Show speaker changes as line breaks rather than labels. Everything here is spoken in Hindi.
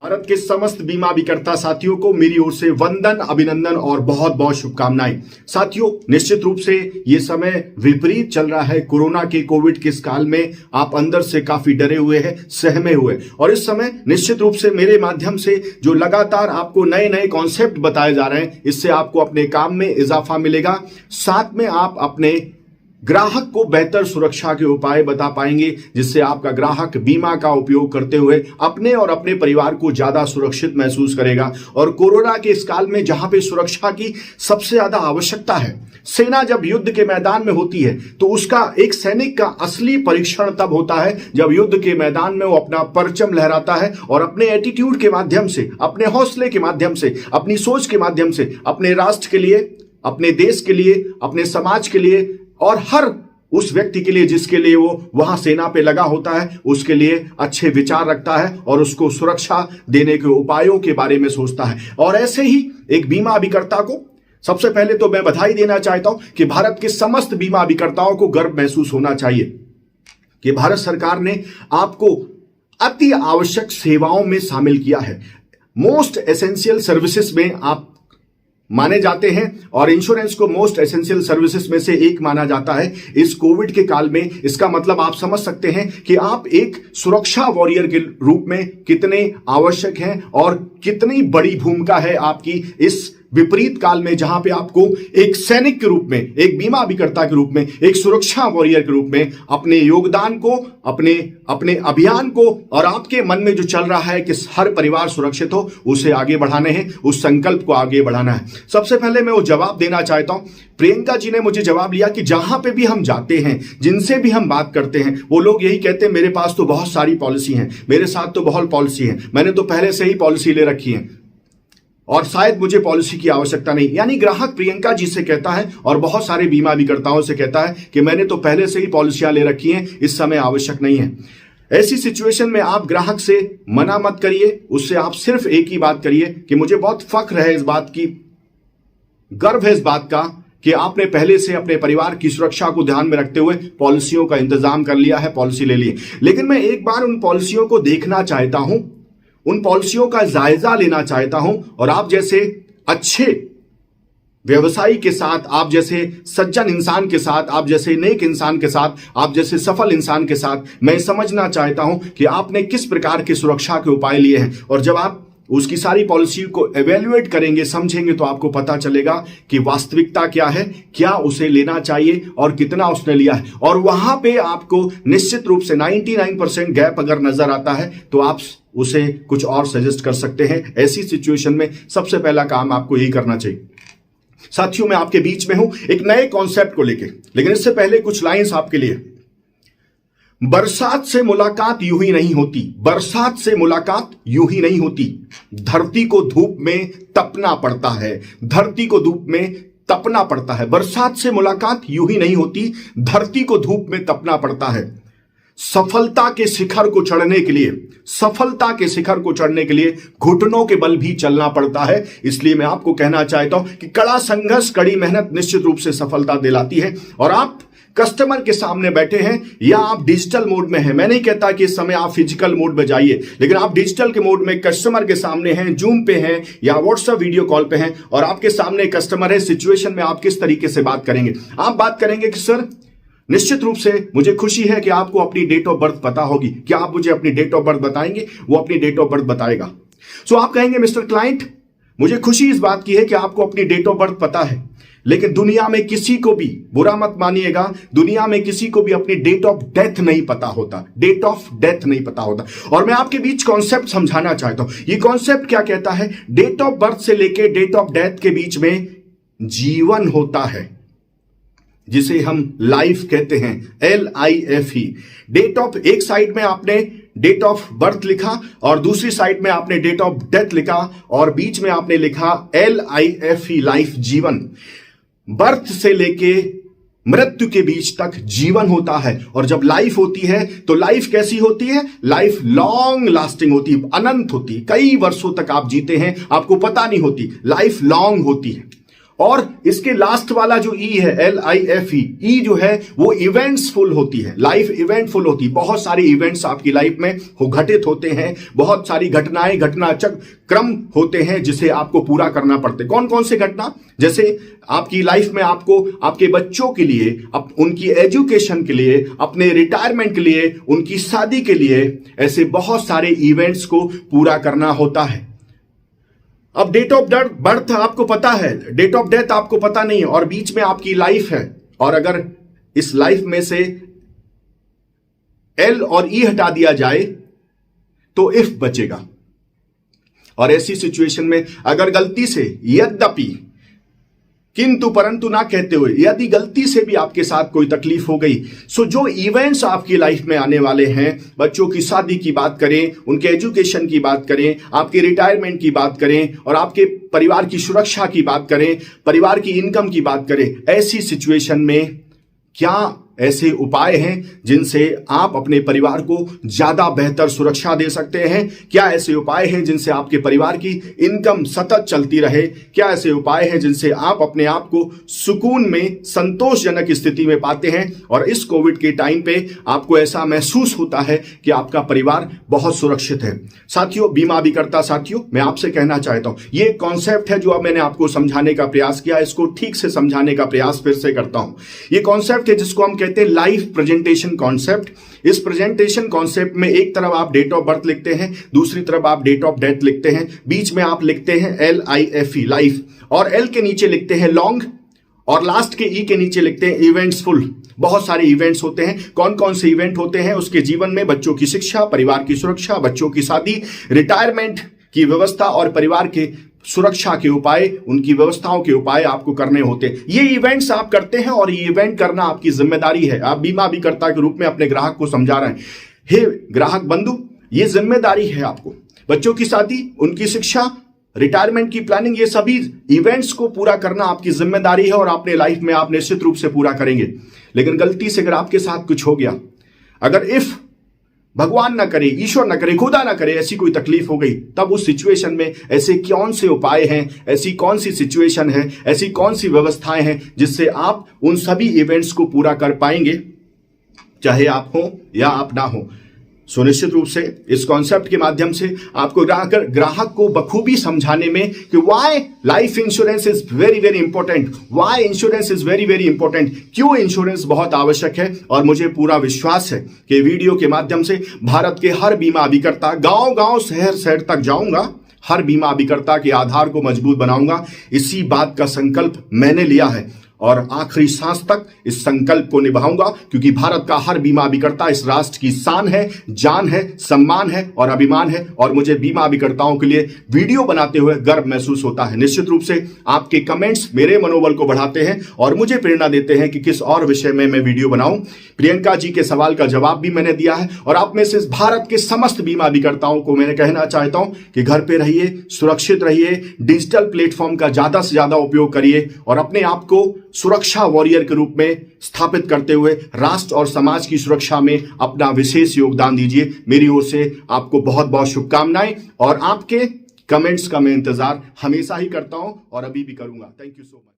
भारत के समस्त बीमा अभिकर्ता साथियों को मेरी ओर से वंदन, अभिनंदन और बहुत बहुत शुभकामनाएं। साथियों, निश्चित रूप से ये समय विपरीत चल रहा है। कोरोना के कोविड के इस काल में आप अंदर से काफी डरे हुए हैं, सहमे हुए, और इस समय निश्चित रूप से मेरे माध्यम से जो लगातार आपको नए नए कॉन्सेप्ट बताए जा रहे हैं, इससे आपको अपने काम में इजाफा मिलेगा। साथ में आप अपने ग्राहक को बेहतर सुरक्षा के उपाय बता पाएंगे, जिससे आपका ग्राहक बीमा का उपयोग करते हुए अपने और अपने परिवार को ज्यादा सुरक्षित महसूस करेगा। और कोरोना के इस काल में जहां पे सुरक्षा की सबसे ज्यादा आवश्यकता है, सेना जब युद्ध के मैदान में होती है तो उसका एक सैनिक का असली परीक्षण तब होता है जब युद्ध के मैदान में वो अपना परचम लहराता है और अपने एटीट्यूड के माध्यम से, अपने हौसले के माध्यम से, अपनी सोच के माध्यम से अपने राष्ट्र के लिए, अपने देश के लिए, अपने समाज के लिए और हर उस व्यक्ति के लिए जिसके लिए वो वहां सेना पे लगा होता है, उसके लिए अच्छे विचार रखता है और उसको सुरक्षा देने के उपायों के बारे में सोचता है। और ऐसे ही एक बीमा अभिकर्ता को सबसे पहले तो मैं बधाई देना चाहता हूं कि भारत के समस्त बीमा अभिकर्ताओं को गर्व महसूस होना चाहिए कि भारत सरकार ने आपको अति आवश्यक सेवाओं में शामिल किया है। मोस्ट एसेंशियल सर्विसेज में आप माने जाते हैं और इंश्योरेंस को मोस्ट एसेंशियल सर्विसेज में से एक माना जाता है। इस कोविड के काल में इसका मतलब आप समझ सकते हैं कि आप एक सुरक्षा वॉरियर के रूप में कितने आवश्यक हैं और कितनी बड़ी भूमिका है आपकी इस विपरीत काल में, जहां पे आपको एक सैनिक के रूप में, एक बीमा अभिकर्ता के रूप में, एक सुरक्षा वॉरियर के रूप में अपने योगदान को, अपने अभियान को और आपके मन में जो चल रहा है कि हर परिवार सुरक्षित हो, उसे आगे बढ़ाने हैं, उस संकल्प को आगे बढ़ाना है। सबसे पहले मैं वो जवाब देना चाहता हूं। प्रियंका जी ने मुझे जवाब लिया कि जहां पे भी हम जाते हैं, जिनसे भी हम बात करते हैं, वो लोग यही कहते हैं मेरे पास तो बहुत सारी पॉलिसी हैं, मेरे साथ तो बहुत पॉलिसी है, मैंने तो पहले से ही पॉलिसी ले रखी है और शायद मुझे पॉलिसी की आवश्यकता नहीं। यानी ग्राहक प्रियंका जी से कहता है और बहुत सारे बीमा अभिकर्ताओं से कहता है कि मैंने तो पहले से ही पॉलिसियां ले रखी हैं, इस समय आवश्यक नहीं है। ऐसी सिचुएशन में आप ग्राहक से मना मत करिए, उससे आप सिर्फ एक ही बात करिए कि मुझे बहुत फख्र है इस बात की, गर्व है इस बात का कि आपने पहले से अपने परिवार की सुरक्षा को ध्यान में रखते हुए पॉलिसियों का इंतजाम कर लिया है, पॉलिसी ले ली। लेकिन मैं एक बार उन पॉलिसियों को देखना चाहता हूं, उन पॉलिसियों का जायजा लेना चाहता हूं और आप जैसे अच्छे व्यवसायी के साथ, आप जैसे सज्जन इंसान के साथ, आप जैसे नेक इंसान के साथ, आप जैसे सफल इंसान के साथ मैं समझना चाहता हूं कि आपने किस प्रकार के सुरक्षा के उपाय लिए हैं। और जब आप उसकी सारी पॉलिसी को एवेल्युएट करेंगे, समझेंगे, तो आपको पता चलेगा कि वास्तविकता क्या है, क्या उसे लेना चाहिए और कितना उसने लिया है। और वहां पे आपको निश्चित रूप से 99% गैप अगर नजर आता है तो आप उसे कुछ और सजेस्ट कर सकते हैं। ऐसी सिचुएशन में सबसे पहला काम आपको यही करना चाहिए। साथियों, मैं आपके बीच में हूं एक नए कॉन्सेप्ट को लेके, लेकिन इससे पहले कुछ लाइंस आपके लिए। बरसात से मुलाकात यूं ही नहीं होती, बरसात से मुलाकात यूं ही नहीं होती, धरती को धूप में तपना पड़ता है, धरती को धूप में तपना पड़ता है। बरसात से मुलाकात यूं ही नहीं होती, धरती को धूप में तपना पड़ता है। सफलता के शिखर को चढ़ने के लिए, सफलता के शिखर को चढ़ने के लिए घुटनों के बल भी चलना पड़ता है। इसलिए मैं आपको कहना चाहता हूं कि कड़ा संघर्ष, कड़ी मेहनत निश्चित रूप से सफलता दिलाती है। और आप कस्टमर के सामने बैठे हैं या आप डिजिटल मोड में हैं, मैं नहीं कहता कि इस समय आप फिजिकल मोड में जाइए, लेकिन आप डिजिटल के मोड में कस्टमर के सामने हैं, जूम पे हैं या व्हाट्सएप वीडियो कॉल पे हैं और आपके सामने कस्टमर है। सिचुएशन में आप किस तरीके से बात करेंगे? आप बात करेंगे कि सर, निश्चित रूप से मुझे खुशी है कि आपको अपनी डेट ऑफ बर्थ पता होगी, क्या आप मुझे अपनी डेट ऑफ बर्थ बताएंगे? वो अपनी डेट ऑफ बर्थ बताएगा। सो आप कहेंगे मिस्टर क्लाइंट, मुझे खुशी इस बात की है कि आपको अपनी डेट ऑफ बर्थ पता है, लेकिन दुनिया में किसी को भी, बुरा मत मानिएगा, दुनिया में किसी को भी अपनी डेट ऑफ डेथ नहीं पता होता, डेट ऑफ डेथ नहीं पता होता। और मैं आपके बीच कॉन्सेप्ट समझाना चाहता हूं। ये कॉन्सेप्ट क्या कहता है? डेट ऑफ बर्थ से लेके डेट ऑफ डेथ के बीच में जीवन होता है, जिसे हम लाइफ कहते हैं, LIFE। डेट ऑफ, एक साइड में आपने डेट ऑफ बर्थ लिखा और दूसरी साइड में आपने डेट ऑफ डेथ लिखा और बीच में आपने लिखा LIFE, लाइफ, जीवन। बर्थ से लेके मृत्यु के बीच तक जीवन होता है। और जब लाइफ होती है तो लाइफ कैसी होती है? लाइफ लॉन्ग लास्टिंग होती है, अनंत होती है, कई वर्षों तक आप जीते हैं, आपको पता नहीं होती, लाइफ लॉन्ग होती है। और इसके लास्ट वाला जो ई है, LIFE, ई जो है वो इवेंट्सफुल होती है, लाइफ इवेंटफुल होती है। बहुत सारे इवेंट्स आपकी लाइफ में हो घटित होते हैं, बहुत सारी घटनाएं, घटनाचक्र होते हैं जिसे आपको पूरा करना पड़ते। कौन कौन से घटना? जैसे आपकी लाइफ में आपको आपके बच्चों के लिए, उनकी एजुकेशन के लिए, अपने रिटायरमेंट के लिए, उनकी शादी के लिए, ऐसे बहुत सारे इवेंट्स को पूरा करना होता है। अब डेट ऑफ बर्थ आपको पता है, डेट ऑफ डेथ आपको पता नहीं है, और बीच में आपकी लाइफ है, और अगर इस लाइफ में से L और E हटा दिया जाए तो इफ बचेगा। और ऐसी सिचुएशन में अगर गलती से, यद्यपि, किंतु परंतु ना कहते हुए, यदि गलती से भी आपके साथ कोई तकलीफ हो गई, सो जो इवेंट्स आपकी लाइफ में आने वाले हैं, बच्चों की शादी की बात करें, उनके एजुकेशन की बात करें, आपके रिटायरमेंट की बात करें, और आपके परिवार की सुरक्षा की बात करें, परिवार की इनकम की बात करें, ऐसी सिचुएशन में क्या ऐसे उपाय हैं जिनसे आप अपने परिवार को ज्यादा बेहतर सुरक्षा दे सकते हैं? क्या ऐसे उपाय हैं जिनसे आपके परिवार की इनकम सतत चलती रहे? क्या ऐसे उपाय हैं जिनसे आप अपने आप को सुकून में, संतोषजनक स्थिति में पाते हैं, और इस कोविड के टाइम पे आपको ऐसा महसूस होता है कि आपका परिवार बहुत सुरक्षित है? साथियों, बीमा अभिकर्ता साथियों, मैं आपसे कहना चाहता हूं, ये कॉन्सेप्ट है जो अब मैंने आपको समझाने का प्रयास किया, इसको ठीक से समझाने का प्रयास फिर से करता हूं। ये कॉन्सेप्ट है जिसको हम कहते हैं लाइफ प्रेजेंटेशन कॉन्सेप्ट। इस प्रेजेंटेशन कॉन्सेप्ट में एक तरफ आप डेट ऑफ बर्थ लिखते हैं, दूसरी तरफ आप डेट ऑफ डेथ लिखते हैं, बीच में आप लिखते हैं LIFE, लाइफ, और L के नीचे लिखते हैं लॉन्ग, और लास्ट के E के नीचे लिखते हैं इवेंट्सफुल। बहुत सारे इवेंट्स होते हैं। कौन कौन से इवेंट होते हैं उसके जीवन में? बच्चों की शिक्षा, परिवार की सुरक्षा, बच्चों की शादी, रिटायरमेंट की व्यवस्था, और परिवार के सुरक्षा के उपाय, उनकी व्यवस्थाओं के उपाय आपको करने होते हैं। ये इवेंट्स आप करते हैं, और ये इवेंट करना आपकी जिम्मेदारी है। आप बीमा अभिकर्ता के रूप में अपने ग्राहक को समझा रहे हैं, हे ग्राहक बंधु, ये जिम्मेदारी है आपको। बच्चों की शादी, उनकी शिक्षा, रिटायरमेंट की प्लानिंग, ये सभी इवेंट्स को पूरा करना आपकी जिम्मेदारी है, और अपने लाइफ में आप निश्चित रूप से पूरा करेंगे। लेकिन गलती से अगर आपके साथ कुछ हो गया, अगर इफ भगवान ना करे, ईश्वर ना करे, खुदा ना करे, ऐसी कोई तकलीफ हो गई, तब उस सिचुएशन में ऐसे कौन से उपाय हैं, ऐसी कौन सी सिचुएशन है, ऐसी कौन सी व्यवस्थाएं हैं जिससे आप उन सभी इवेंट्स को पूरा कर पाएंगे, चाहे आप हो या आप ना हो। सुनिश्चित रूप से इस कॉन्सेप्ट के माध्यम से आपको ग्राहक को बखूबी समझाने में कि why life insurance is very very important, why insurance is very very important, क्यों इंश्योरेंस बहुत आवश्यक है। और मुझे पूरा विश्वास है कि वीडियो के माध्यम से भारत के हर बीमा अभिकर्ता, गांव गांव, शहर शहर तक जाऊंगा, हर बीमा अभिकर्ता के आधार को मजबूत बनाऊंगा। इसी बात का संकल्प मैंने लिया है, और आखिरी सांस तक इस संकल्प को निभाऊंगा, क्योंकि भारत का हर बीमा अभिकर्ता इस राष्ट्र की शान है, जान है, सम्मान है और अभिमान है। और मुझे बीमा अभिकर्ताओं के लिए वीडियो बनाते हुए गर्व महसूस होता है। निश्चित रूप से आपके कमेंट्स मेरे मनोबल को बढ़ाते हैं और मुझे प्रेरणा देते हैं कि किस और विषय में मैं वीडियो बनाऊं। प्रियंका जी के सवाल का जवाब भी मैंने दिया है, और आप में से भारत के समस्त बीमा अभिकर्ताओं को मैंने कहना चाहता हूं कि घर पे रहिए, सुरक्षित रहिए, डिजिटल प्लेटफॉर्म का ज्यादा से ज्यादा उपयोग करिए, और अपने आप को सुरक्षा वॉरियर के रूप में स्थापित करते हुए राष्ट्र और समाज की सुरक्षा में अपना विशेष योगदान दीजिए। मेरी ओर से आपको बहुत बहुत शुभकामनाएं, और आपके कमेंट्स का मैं इंतजार हमेशा ही करता हूं और अभी भी करूंगा। Thank you so much.